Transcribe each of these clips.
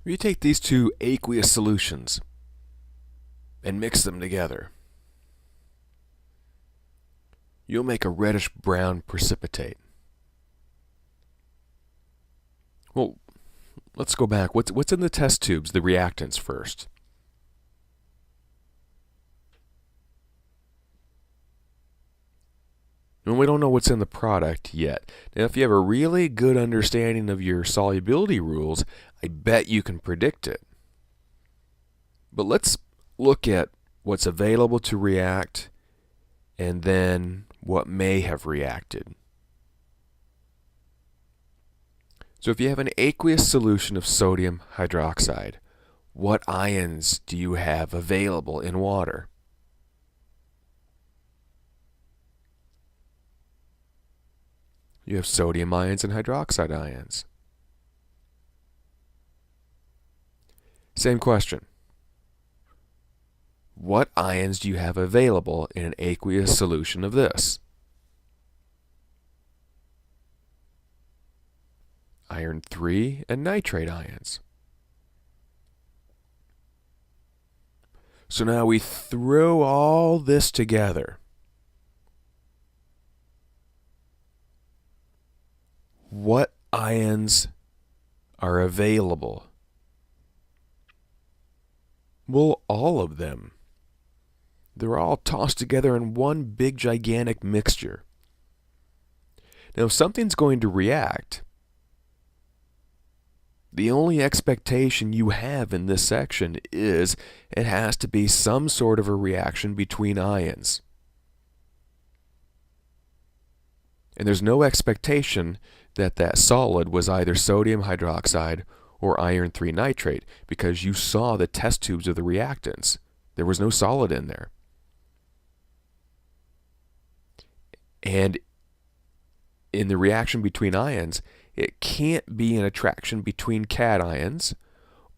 If you take these two aqueous solutions and mix them together, you'll make a reddish-brown precipitate. Well, let's go back. What's in the test tubes, the reactants first? And we don't know what's in the product yet. Now, if you have a really good understanding of your solubility rules, I bet you can predict it. But let's look at what's available to react and then what may have reacted. So if you have an aqueous solution of sodium hydroxide, what ions do you have available in water? You have sodium ions and hydroxide ions. Same question. What ions do you have available in an aqueous solution of this? Iron 3 and nitrate ions. So now we throw all this together. What ions are available? Well, all of them. They're all tossed together in one big gigantic mixture. Now, if something's going to react, the only expectation you have in this section is it has to be some sort of a reaction between ions. And there's no expectation that that solid was either sodium hydroxide or iron 3 nitrate because you saw the test tubes of the reactants. There was no solid in there. And in the reaction between ions, it can't be an attraction between cations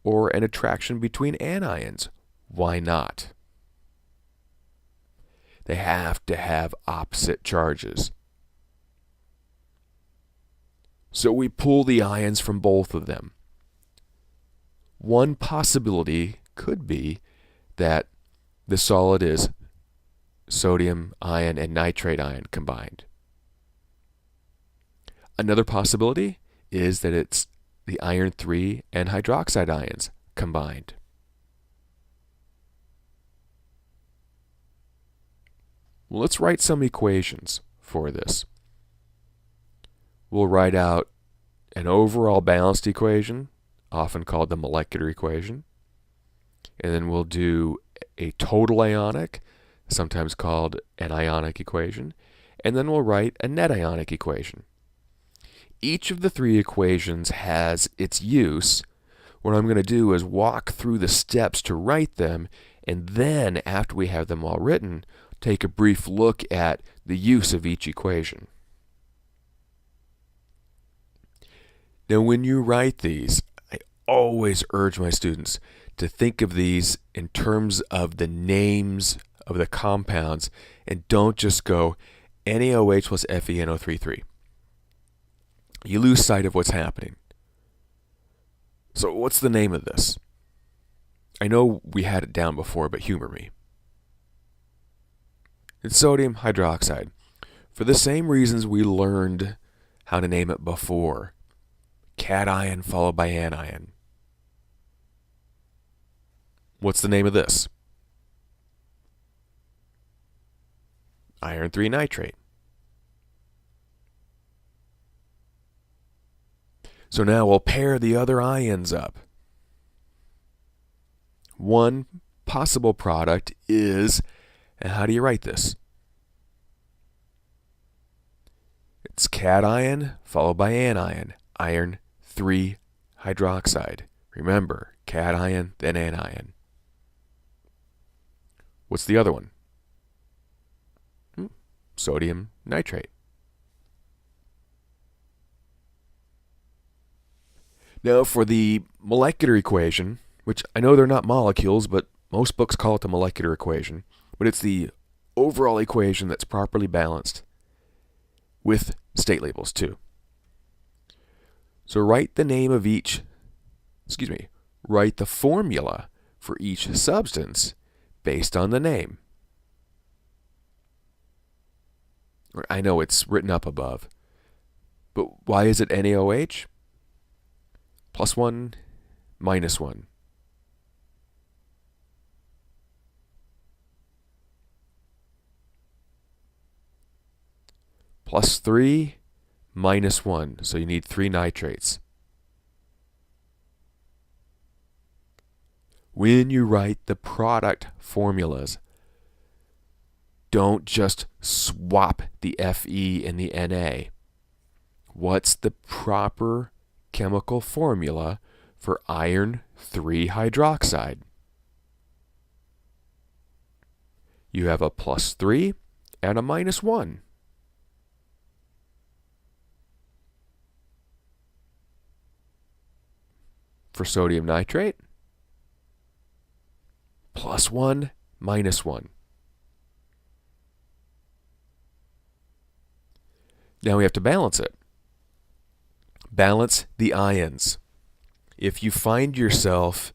or an attraction between anions. Why not? They have to have opposite charges. So we pull the ions from both of them. One possibility could be that the solid is sodium ion and nitrate ion combined. Another possibility is that it's the iron 3 and hydroxide ions combined. Well, let's write some equations for this. We'll write out an overall balanced equation, often called the molecular equation. And then we'll do a total ionic, sometimes called an ionic equation. And then we'll write a net ionic equation. Each of the three equations has its use. What I'm going to do is walk through the steps to write them, and then after we have them all written, take a brief look at the use of each equation. Now, when you write these, I always urge my students to think of these in terms of the names of the compounds and don't just go NaOH plus FeNO33. You lose sight of what's happening. So what's the name of this? I know we had it down before, but humor me. It's sodium hydroxide. For the same reasons we learned how to name it before. Cation followed by anion. What's the name of this? Iron 3 nitrate. So now we'll pair the other ions up. One possible product is, and how do you write this? It's cation followed by anion, iron 3 hydroxide. Remember, cation, then anion. What's the other one? Sodium nitrate. Now for the molecular equation, which I know they're not molecules, but most books call it the molecular equation, but it's the overall equation that's properly balanced with state labels too. So write write the formula for each substance based on the name. I know it's written up above, but why is it NaOH? +1, -1. +3, -1, so you need 3 nitrates. When you write the product formulas, don't just swap the Fe and the Na. What's the proper chemical formula for iron 3 hydroxide? You have a +3 and a -1. For sodium nitrate, +1, -1. Now we have to balance it. Balance the ions. If you find yourself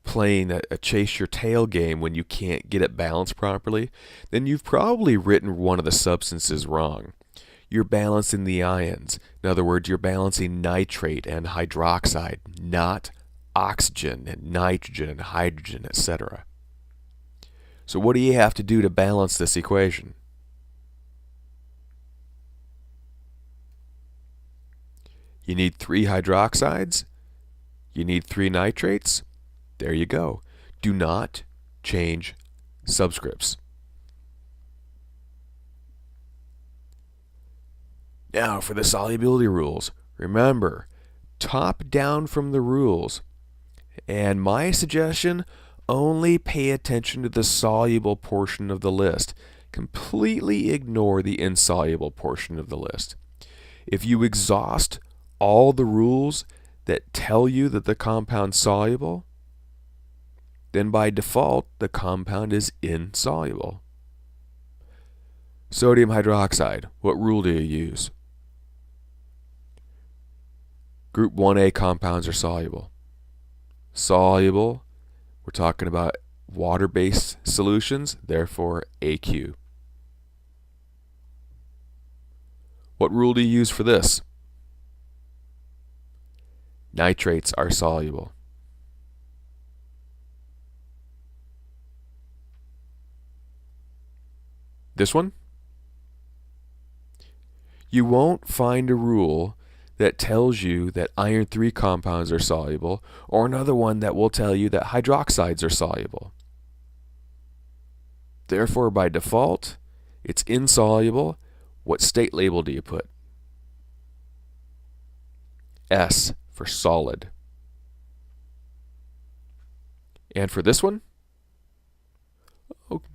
playing a chase your tail game when you can't get it balanced properly, then you've probably written one of the substances wrong. You're balancing the ions. In other words, you're balancing nitrate and hydroxide, not oxygen and nitrogen and hydrogen, etc. So what do you have to do to balance this equation? You need 3 hydroxides. You need 3 nitrates. There you go. Do not change subscripts. Now for the solubility rules. Remember, top down from the rules. And my suggestion, only pay attention to the soluble portion of the list. Completely ignore the insoluble portion of the list. If you exhaust all the rules that tell you that the compound's soluble, then by default the compound is insoluble. Sodium hydroxide, what rule do you use? Group 1A compounds are soluble. Soluble, we're talking about water-based solutions, therefore AQ. What rule do you use for this? Nitrates are soluble. This one? You won't find a rule that tells you that iron 3 compounds are soluble, or another one that will tell you that hydroxides are soluble. Therefore, by default, it's insoluble. What state label do you put? S for solid. And for this one,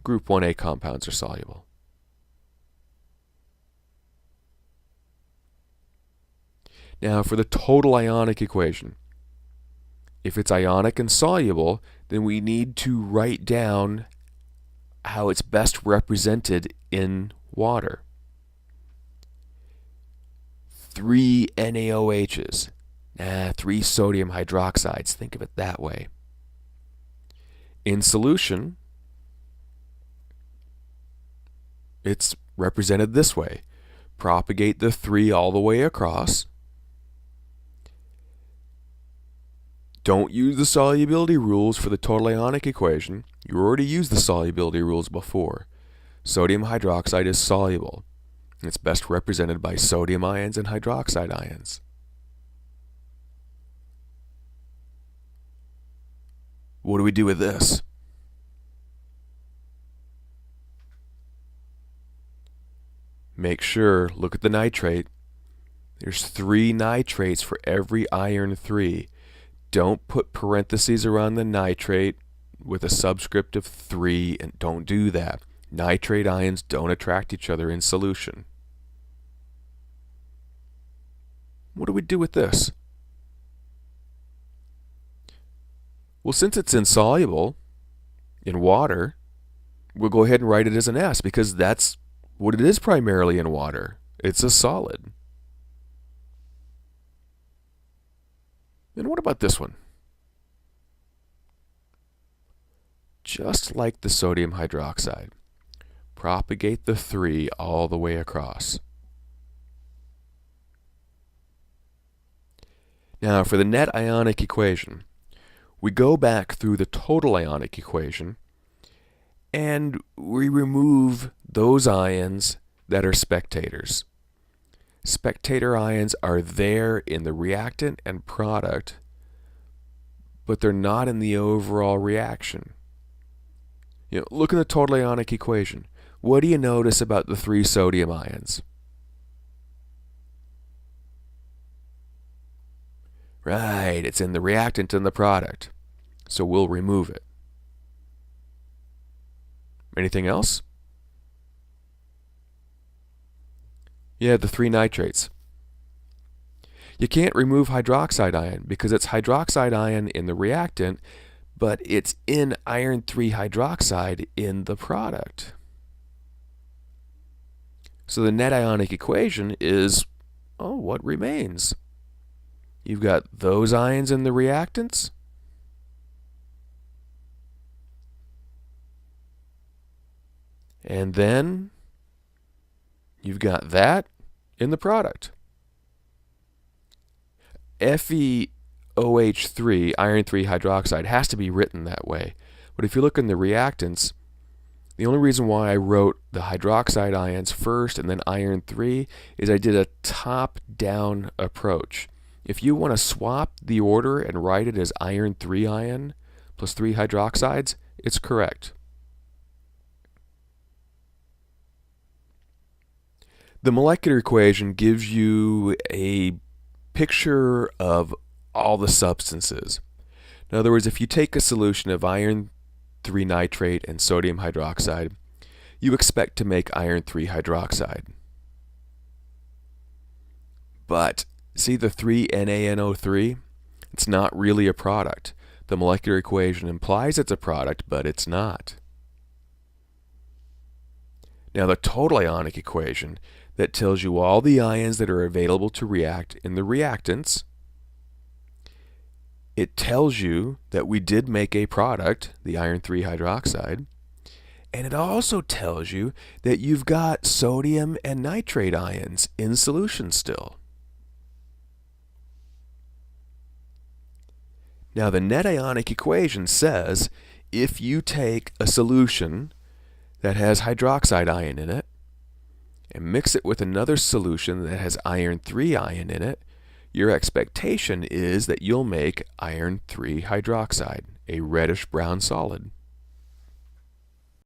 group 1A compounds are soluble. Now for the total ionic equation. If it's ionic and soluble, then we need to write down how it's best represented in water. 3 NaOHs. 3 sodium hydroxides. Think of it that way. In solution, it's represented this way. Propagate the 3 all the way across. Don't use the solubility rules for the total ionic equation. You already used the solubility rules before. Sodium hydroxide is soluble. It's best represented by sodium ions and hydroxide ions. What do we do with this? Make sure, look at the nitrate. There's 3 nitrates for every iron 3. Don't put parentheses around the nitrate with a subscript of 3, and don't do that. Nitrate ions don't attract each other in solution. What do we do with this? Well, since it's insoluble in water, we'll go ahead and write it as an S, because that's what it is primarily in water. It's a solid. And what about this one? Just like the sodium hydroxide, propagate the 3 all the way across. Now for the net ionic equation, we go back through the total ionic equation and we remove those ions that are spectators. Spectator ions are there in the reactant and product, but they're not in the overall reaction. Look at the total ionic equation. What do you notice about the 3 sodium ions? Right, it's in the reactant and the product. So we'll remove it. Anything else? Yeah, the 3 nitrates. You can't remove hydroxide ion because it's hydroxide ion in the reactant, but it's in iron 3 hydroxide in the product. So the net ionic equation is, what remains? You've got those ions in the reactants, and then you've got that in the product. FeOH3, iron 3 hydroxide, has to be written that way. But if you look in the reactants, the only reason why I wrote the hydroxide ions first and then iron 3 is I did a top-down approach. If you want to swap the order and write it as iron 3 ion plus 3 hydroxides, it's correct. The molecular equation gives you a picture of all the substances. In other words, if you take a solution of iron 3 nitrate and sodium hydroxide, you expect to make iron 3 hydroxide. But see the 3NaNO3? It's not really a product. The molecular equation implies it's a product, but it's not. Now the total ionic equation that tells you all the ions that are available to react in the reactants, it tells you that we did make a product, the iron 3 hydroxide, and it also tells you that you've got sodium and nitrate ions in solution still. Now the net ionic equation says if you take a solution that has hydroxide ion in it and mix it with another solution that has iron 3 ion in it, your expectation is that you'll make iron 3 hydroxide, a reddish brown solid.